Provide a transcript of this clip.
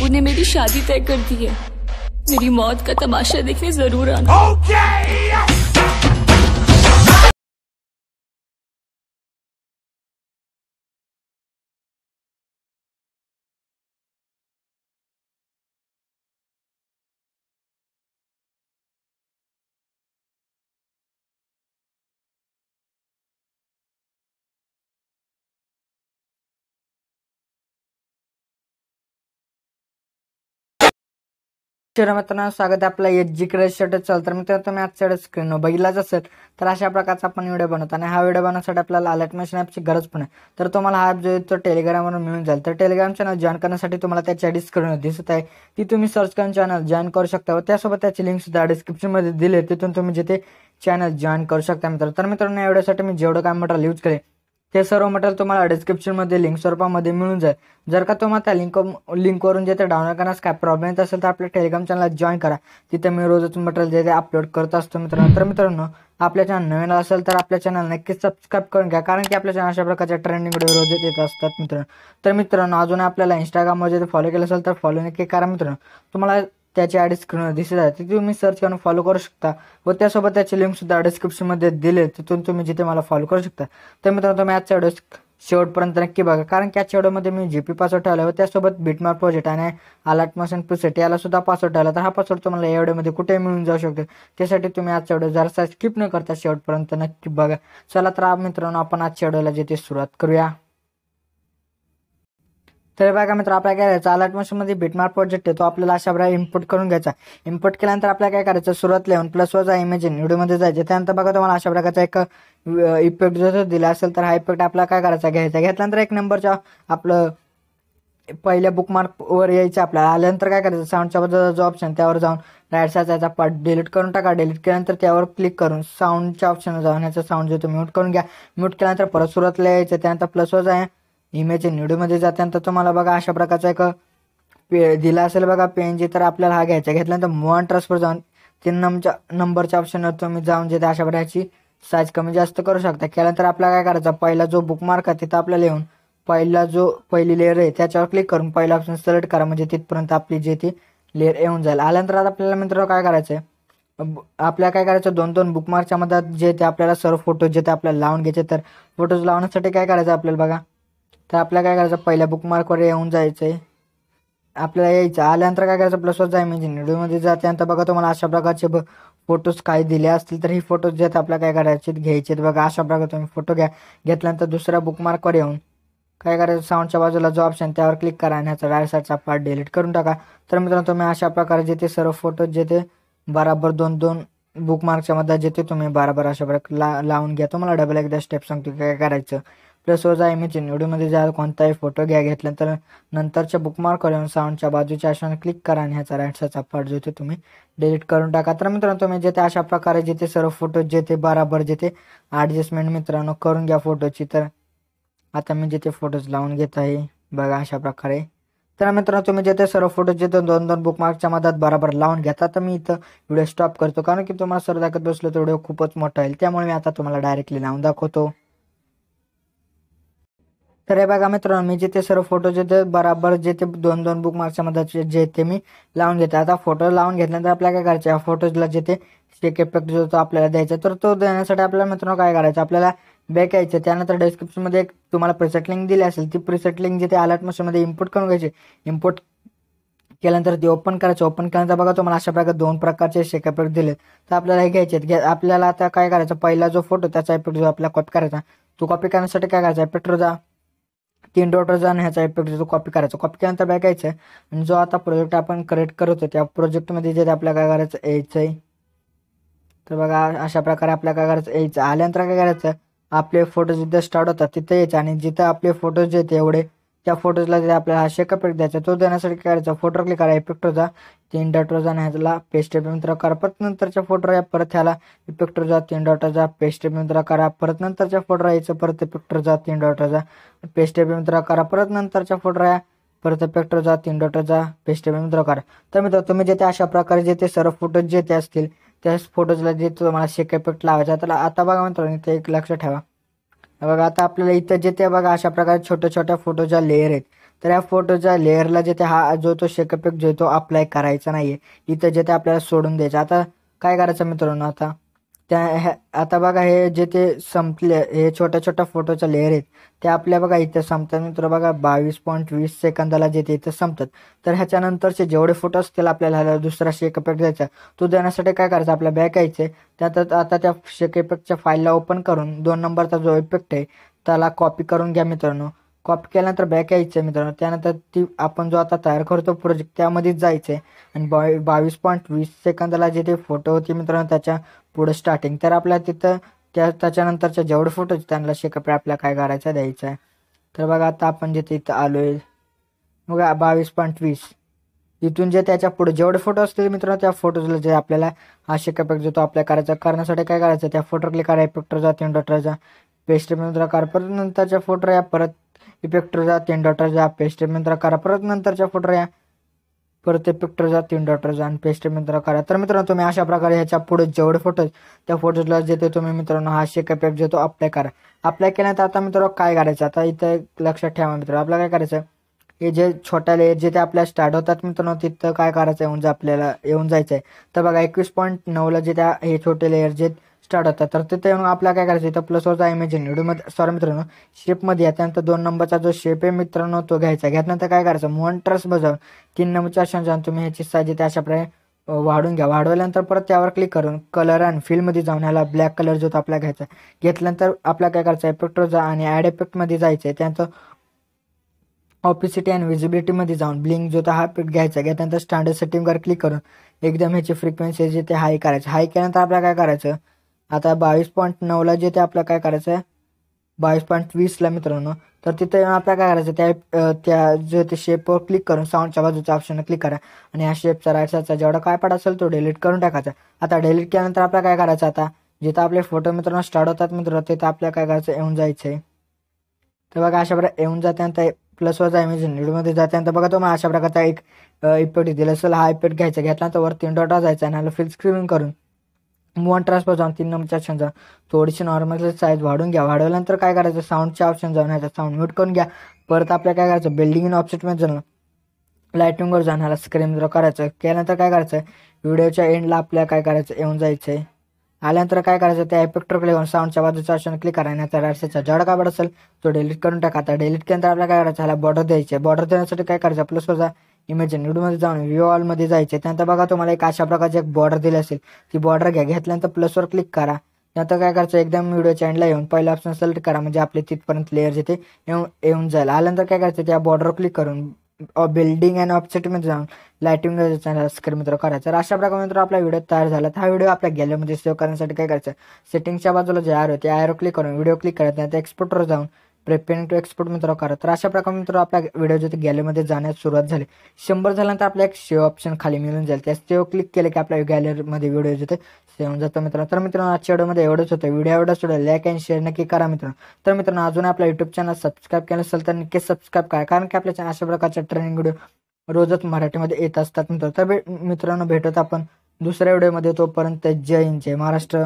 ठाकुर ने मेरी शादी तय कर दी है। मेरी मौत का तमाशा देखने जरूर आना। मित्रांनो स्वागत आहे आपला एच जी क्रेज शर्ट चल तर मित्रांनो तुम्ही आजच्या स्क्रीनवर बघितलाच असेल तर अशा प्रकारचा आपण व्हिडिओ बनवतो आणि हा व्हिडिओ बनवण्यासाठी आपल्याला अलर्ट मशीन ॲपची गरज पण आहे। तर तुम्हाला हा ॲप जो आहे तो टेलिग्रामवरून मिळून जाईल। तर टेलिग्राम चॅनल जॉईन करण्यासाठी तुम्हाला त्याची स्क्रीनवर दिसत आहे ती तुम्ही सर्च करून चॅनल जॉईन करू शकता व त्यासोबत त्याची लिंक सुद्धा डिस्क्रिप्शनमध्ये दिली आहे, तिथून तुम्ही जिथे चॅनल जॉईन करू शकता मित्रांनो। तर मित्रांनो या व्हिडिओसाठी मी जेवढं काय मटेरियल यूज करेन ते सर्व मटेरियल तुम्हाला डिस्क्रिप्शनमध्ये लिंक स्वरूपामध्ये मिळून जाईल। जर का तुम्हाला त्या लिंकवरून जे ते डाउनलोड करण्यास काय प्रॉब्लेम येत असेल तर आपल्या टेलिग्राम चॅनलला जॉईन करा, तिथे मी रोजच मटेरियल जे ते अपलोड करत असतो मित्रांनो। तर मित्रांनो आपल्या चॅनल नवीन असेल तर आपल्या चॅनल नक्कीच सबस्क्राईब करून घ्या, कारण की आपल्या चॅनल अशा प्रकारच्या ट्रेंडिंग व्हिडिओ रोज येत असतात मित्रांनो। तर मित्रांनो अजून आपल्याला इंस्टाग्रामवर जे फॉलो केलं असेल तर फॉलो नक्की करा मित्रांनो। तुम्हाला त्याची आयडी स्क्रीनवर दिसत आहे तिथे तुम्ही सर्च करून फॉलो करू शकता व त्यासोबत त्याची लिंक सुद्धा डिस्क्रिप्शनमध्ये दिले, तिथून तुम्ही जिथे मला फॉलो करू शकता। तर मित्रांनो तुम्ही आजच्या व्हिडिओ शेवटपर्यंत नक्की बघा, कारण की आजच्या व्हिडिओमध्ये मी जीपी पासवर्ड ठेवला व त्यासोबत बिटमार्क प्रोजेक्ट आणि अलर्ट मशीन प्रीसेट याला सुद्धा पासवर्ड ठेवला। तर हा पासवर्ड तुम्हाला या व्हिडिओमध्ये कुठेही मिळून जाऊ शकतो, त्यासाठी तुम्ही आजच्या व्हिडिओ जरासा स्किप न करता शेवटपर्यंत नक्की बघा। चला तर मित्रांनो आपण आजच्या व्हिडिओला जे ते सुरुवात करूया। तर बघा मित्र आपल्याला काय करायचं, अलर्ट मशीनमध्ये बिटमार्क प्रोजेक्ट आहे तो आपल्याला अशा प्रकारे इम्पोर्ट करून घ्यायचा। इम्पोर्ट केल्यानंतर आपल्याला काय करायचं, सुरुवात लिहून प्लस वजा इमेजिन व्हिडिओमध्ये जायचे। त्यानंतर बघा तुम्हाला अशा प्रकारचा एक इफेक्ट जर दिला असेल तर हा इफेक्ट आपल्याला काय करायचा, घ्यायचा। घेतल्यानंतर एक नंबरच्या आपलं पहिल्या बुकमार्कवर यायचं आपल्याला। आल्यानंतर काय करायचं, साऊंडच्या बाजूला जो ऑप्शन त्यावर जाऊन राईट साईडचा पार्ट डिलीट करून टाका। डिलीट केल्यानंतर त्यावर क्लिक करून साऊंडच्या ऑप्शनवर जाऊन ह्याचा साऊंड जो तो म्यूट करून घ्या। म्यूट केल्यानंतर परत सुरुवातला यायचं, त्यानंतर प्लस वजा इमेज व्हिडिओमध्ये जात्यानंतर तुम्हाला बघा अशा प्रकारचा एक दिला असेल बघा पेनजी, तर आपल्याला हा घ्यायचा। घेतल्यानंतर मूव ऑन ट्रान्सफर जाऊन 3 नंबरच्या ऑप्शनवर तुम्ही जाऊन जे अशा प्रकारची साईज कमी जास्त करू शकता। केल्यानंतर आपल्याला काय करायचं, पहिला जो बुकमार्क आहे तिथं आपल्याला येऊन पहिली लेअर आहे त्याच्यावर क्लिक करून पहिला ऑप्शन सिलेक्ट करा, म्हणजे तिथपर्यंत आपली जे ती लेअर येऊन जाईल। आल्यानंतर आता आपल्याला मित्रांनो काय करायचं आहे, आपल्याला काय करायचं, 2 बुकमार्कच्या मध्ये जे ते आपल्याला सर्व फोटो जे ते आपल्याला लावून घ्यायचे। तर फोटोज लावण्यासाठी काय करायचं आपल्याला बघा, तर आपल्याला काय करायचं, पहिल्या बुकमार्कवर येऊन जायचंय आपल्याला यायचं। आल्यानंतर काय करायचं, प्लस वर जा इमेजिन व्हिडिओमध्ये जा। त्यानंतर बघा तुम्हाला अशा प्रकारचे फोटोज काही दिले असतील तर ही फोटोज जे आपल्याला काय करायचे घ्यायचे बघा। अशा प्रकारे तुम्ही फोटो घ्या। घेतल्यानंतर दुसऱ्या बुकमार्कवर येऊन काय करायचं, साऊंडच्या बाजूला जो ऑप्शन त्यावर क्लिक करा आणि ह्याचा राईट साईडचा पार्ट डिलीट करून टाका। तर मित्रांनो तुम्ही अशा प्रकारे जे ते सर्व फोटोज जे ते बराबर 2 बुकमार्कच्या मध्ये जे ते तुम्ही बराबर अशा प्रकारे लावून घ्या। तुम्हाला डबल एकदा स्टेप सांगतो काय करायचं, प्लस वजा इमेजिन व्हिडिओमध्ये जा, कोणताही फोटो घ्या। घेतल्यानंतर नंतरच्या बुकमार्कवर येऊन साऊंडच्या बाजूच्या ऑप्शन क्लिक करा आणि ह्याचा राईट साईडचा पार्ट जो ते तुम्ही डिलीट करून टाका। तर मित्रांनो तुम्ही जे ते अशा प्रकारे जे ते सर्व फोटो जे ते बराबर जे ते ॲडजस्टमेंट मित्रांनो करून घ्या फोटोची। तर आता मी जे ते फोटोज लावून घेत आहे बघा अशा प्रकारे। तर मित्रांनो तुम्ही जे ते सर्व फोटो जे ते 2 बुकमार्कच्या मधात बराबर लावून घ्या। तर मी इथं व्हिडिओ स्टॉप करतो, कारण की तुम्हाला सर्व दाखवत बसलो तर व्हिडिओ खूपच मोठा होईल, त्यामुळे मी आता तुम्हाला डायरेक्टली लावून दाखवतो। तर हे बघा मित्रांनो मी जे ते सर्व फोटो जे ते बराबर जे ते 2 बुकमार्कच्या मध्ये जे ते मी लावून घेते। आता फोटो लावून घेतल्यानंतर आपल्याला काय करायचं, या फोटोजला जे ते स्टिक इफेक्ट जो तो आपल्याला द्यायचा। तर तो देण्यासाठी आपल्याला मित्रांनो काय करायचं, आपल्याला बॅक यायचं। त्यानंतर डिस्क्रिप्शनमध्ये एक तुम्हाला प्रीसेट लिंक दिली असेल, ती प्रीसेट लिंक जे ते अलर्ट मशीनमध्ये इम्पोर्ट करून घ्यायची। इम्पोर्ट केल्यानंतर ते ओपन करायचं। ओपन केल्यानंतर बघा तुम्हाला अशा प्रकारे 2 प्रकारचे शेक इफेक्ट दिले, तर आपल्याला हे घ्यायचे। आपल्याला आता काय करायचं, पहिला जो फोटो त्याचा इफेक्ट जो आपल्याला कॉपी करायचा, तो कॉपी करण्यासाठी काय करायचं, इफेक्टवर जा, 3 डॉटवर जा आणि ह्याचा इफेक्ट जो कॉपी करायचा। कॉपी केल्यानंतर बॅक यायचं आणि जो आता प्रोजेक्ट आपण क्रिएट करत होतो त्या प्रोजेक्टमध्ये जे आपल्याला काय करायचं यायचं आहे। तर बघा अशा प्रकारे आपल्याला काय करायचं यायचं। आल्यानंतर काय करायचं, आपले फोटो जिथे स्टार्ट होतात तिथे यायचे आणि जिथं आपले फोटोज जे एवढे त्या फोटोजला जे आपल्याला शेक इफेक्ट द्यायचा, तो देण्यासाठी काय करायचं, फोटोवर क्लिक करा, इफेक्टवर जा, 3 डॉटवर जा आणि ह्याला पेस्ट इफेक्ट करा। परत नंतरच्या फोटोवर या, परत ह्याला इफेक्टवर जा, 3 डॉटवर जा, पेस्ट इफेक्ट करा। परत नंतरच्या फोटोवर यायचं, परत इफेक्टवर जा, 3 डॉटवर जा, पेस्ट इफेक्ट करा। परत नंतरच्या फोटोवर या, परत इफेक्टवर जा, 3 डॉटवर जा, पेस्ट इफेक्ट करा। तर मित्रांनो तुम्ही जे ते अशा प्रकारे जे ते सर्व फोटोज जे ते असतील त्या फोटोजला जे तुम्हाला शेक इफेक्ट लावायचा। तर आता बघा मित्रांनो इथे एक लक्ष ठेवा, बघा आता आपल्याला इथं जे ते बघा अशा प्रकारे छोट्या छोट्या फोटोच्या लेअर आहेत, तर या फोटोच्या लेअरला जे ते हा जो तो शेक इफेक्ट जो तो अप्लाय करायचा नाहीये, इथं जे ते आपल्याला सोडून द्यायचं. आता काय करायचं मित्रांनो, आता बघा हे जे ते संपले, हे छोट्या छोट्या फोटोच्या लेअर आहेत ते आपल्या बघा इथे संपतात मित्र. बघा 22.20 सेकंदाला जे ते इथं संपतात. तर ह्याच्यानंतरचे जेवढे फोटो असतील आपल्याला दुसरा शेक इफेक्ट द्यायचा, तो देण्यासाठी काय करायचं, आपल्या बॅक यायचे. त्यात आता त्या शेक इफेक्टच्या फाईलला ओपन करून 2 नंबरचा जो इफेक्ट आहे त्याला कॉपी करून घ्या मित्रांनो. कॉपी केल्यानंतर बॅक यायचं मित्रांनो. त्यानंतर ती आपण जो आता तयार करतो प्रोजेक्ट त्यामध्येच जायचं आहे आणि 22.20 सेकंदाला जे ते फोटो होते मित्रांनो त्याच्या पुढे स्टार्टिंग. तर आपल्याला तिथं त्याच्यानंतरच्या जेवढे फोटो त्यांना शेकअप आपल्याला काय करायचं द्यायचं आहे. तर बघा आता आपण जिथे इथं आलोय बघा 22.20, इथून जे त्याच्या पुढे जेवढे फोटो असतील मित्रांनो त्या फोटोजला जे आपल्याला हा शेकअप जो तो अप्लाय करायचा. करण्यासाठी काय करायचं, त्या फोटो क्लिक करा, इफेक्टर जा, 3 डॉटवर जा, पेस्ट मित्र करा, परत नंतरच्या फोटो या, परत इफेक्टर जा, 3 डॉटवर जा, पेस्ट मित्र करा, परत नंतरच्या फोटो या, परत इफेक्टर जा, 3 डॉटवर जा आणि पेस्ट मित्र करा. तर मित्रांनो तुम्ही अशा प्रकारे ह्याच्या पुढे जेवढे फोटो त्या फोटोजला जे ते तुम्ही मित्रांनो हा शेक इफेक्ट जो तो अप्लाय करा. अप्लाय केल्यानंतर आता मित्रांनो काय करायचं, आता इथं लक्षात ठेवा मित्रांनो, आपल्याला काय करायचं, हे जे छोट्या लेअर जे ते आपल्याला स्टार्ट होतात मित्रांनो तिथं काय करायचं आपल्याला येऊन जायचं आहे. तर बघा 21.9ला जे त्या हे छोटे लेअर जे स्टार्ट होतात तर तिथे येऊन आपल्याला काय करायचं, इथं प्लसवरचा इमेजिन व्हिडिओमध्ये सॉरी मित्रांनो शेपमध्ये या. त्यानंतर 2 नंबरचा जो शेप आहे मित्रांनो तो घ्यायचा. घेतल्यानंतर काय करायचं, मूव्ह ट्रस बजावून 3 नंबरच्या ऑप्शन जाऊन तुम्ही ह्याची साईज त्या अशा प्रकारे वाढून घ्या. वाढवल्यानंतर परत त्यावर क्लिक करून कलर अँड फिलमध्ये जाऊन ह्याला ब्लॅक कलर जो तो आपल्याला घ्यायचा. घेतल्यानंतर आपल्याला काय करायचं, इफेक्टवर जा आणि ॲड इफेक्टमध्ये जायचं. त्यानंतर ऑपिसिटी अँड विजिबिलिटीमध्ये जाऊन ब्लिंक जो तो हा इफेक्ट घ्यायचा. घेतल्यानंतर स्टँडर्ड सेटिंगवर क्लिक करून एकदम ह्याची फ्रिक्वेन्सी जे ते हाय करायचं. हाय केल्यानंतर आपल्याला काय करायचं, आता 22.9ला जे ते आपल्याला काय करायचं आहे 22.20ला मित्रांनो, तर तिथे आपल्याला काय करायचं, त्या जे ते शेपवर क्लिक करून साऊंडच्या बाजूच्या ऑप्शनवर क्लिक करा आणि या शेपचा राईट साईडचा जेवढा काय पार्ट असेल तो डिलीट करून टाकायचा. आता डिलीट केल्यानंतर आपल्याला काय करायचं, आता जिथं आपले फोटो मित्रांनो स्टार्ट होतात मित्रांनो तिथं आपल्याला काय करायचं, येऊन जायचं आहे. तर बघा अशा प्रकारे येऊन जात्यानंतर प्लसवरचा इमेजिन व्हिडिओमध्ये जात्यानंतर बघा तुम्हाला अशा प्रकारचा एक इफेक्ट दिला असेल. हा इफेक्ट घ्यायचा. घेतल्यानंतर वर 3 डॉट जायचा आणि ह्याला फिल स्क्रीन करून मूव्ह ट्रान्सफर जाऊन 3 नंबरच्या ऑप्शन जाऊन थोडीशी नॉर्मल साईज वाढून घ्या. वाढवल्यानंतर काय करायचं, साऊंडच्या ऑप्शन जाऊन ह्याचा साऊंड म्यूट करून घ्या. परत आपल्याला काय करायचं, बिल्डिंग इन ऑब्जेक्टमध्ये जाऊन लाईटिंगवर जाऊन ह्याला स्क्रीन ड्रॉ करायचं. केल्यानंतर काय करायचं, व्हिडिओच्या एंडला आपल्याला काय करायचं, येऊन जायचं आहे. आल्यानंतर काय करायचं, त्या इफेक्टवर क्लिक करून साऊंडच्या बाजूच्या ऑप्शन क्लिक करा आणि त्याचा राईटचा जड कापड असेल तो डिलीट करून टाका. आता डिलीट केल्यानंतर आपल्याला काय करायचं, ह्याला बॉर्डर द्यायचे. बॉर्डर देण्यासाठी काय करायचं, प्लसवरचा इमेजिन व्हिडिओमध्ये जाऊन व्ह्यू ऑलमध्ये जायचे. त्यानंतर बघा तुम्हाला एक अशा प्रकारची एक बॉर्डर दिली असेल, ती बॉर्डर घ्या. घेतल्यानंतर प्लसवर क्लिक करा. त्यानंतर काय करायचं, एकदम व्हिडिओच्या एंडला येऊन पहिला ऑप्शन सिलेक्ट करा म्हणजे आपले तिथपर्यंत लेअर जिथे येऊन जाईल. आल्यानंतर काय करायचं, त्या बॉर्डरवर क्लिक करून बिल्डिंग अँड ऑब्जेक्टमध्ये जाऊन लाईटिंग स्क्रीन मित्र करायचं. तर अशा प्रकारे मित्र आपला व्हिडिओ तयार झाला. हा व्हिडिओ आपल्या गॅलरीमध्ये सेव्ह करण्यासाठी काय करायचं, सेटिंगच्या बाजूला जे आर होते आयरो क्लिक करून व्हिडिओ क्लिक करायचं. त्यानंतर एक्सपोर्टवर जाऊन प्रिपेअरिंग टू एक्सपोर्ट मित्र करा. तर अशा प्रकारे मित्र आपल्या व्हिडिओ जे गॅलरीमध्ये जाण्यास सुरुवात झाली. 100 झाल्यानंतर आपल्या एक सेव्ह ऑप्शन खाली मिळून जाईल. त्या सेव्ह क्लिक केलं की आपल्या गॅलरीमध्ये व्हिडिओ जे सेव्ह होऊन जातो मित्रांनो. तर मित्रांनो आजच्या व्हिडिओमध्ये एवढंच होतं. व्हिडिओ एवढंच होतं, लाईक अँड शेअर नक्की करा मित्रांनो. तर मित्रांनो अजून आपल्या युट्यूब चॅनल सबस्क्राईब केलं असेल तर नक्की सबस्क्राईब करा, कारण की आपल्या चॅनल अशा प्रकारच्या ट्रेनिंग व्हिडिओ रोजच मराठीमध्ये येत असतात मित्रांनो. तर मित्रांनो भेटत आपण दुसऱ्या व्हिडिओमध्ये. तोपर्यंत जय हिंद, जय महाराष्ट्र.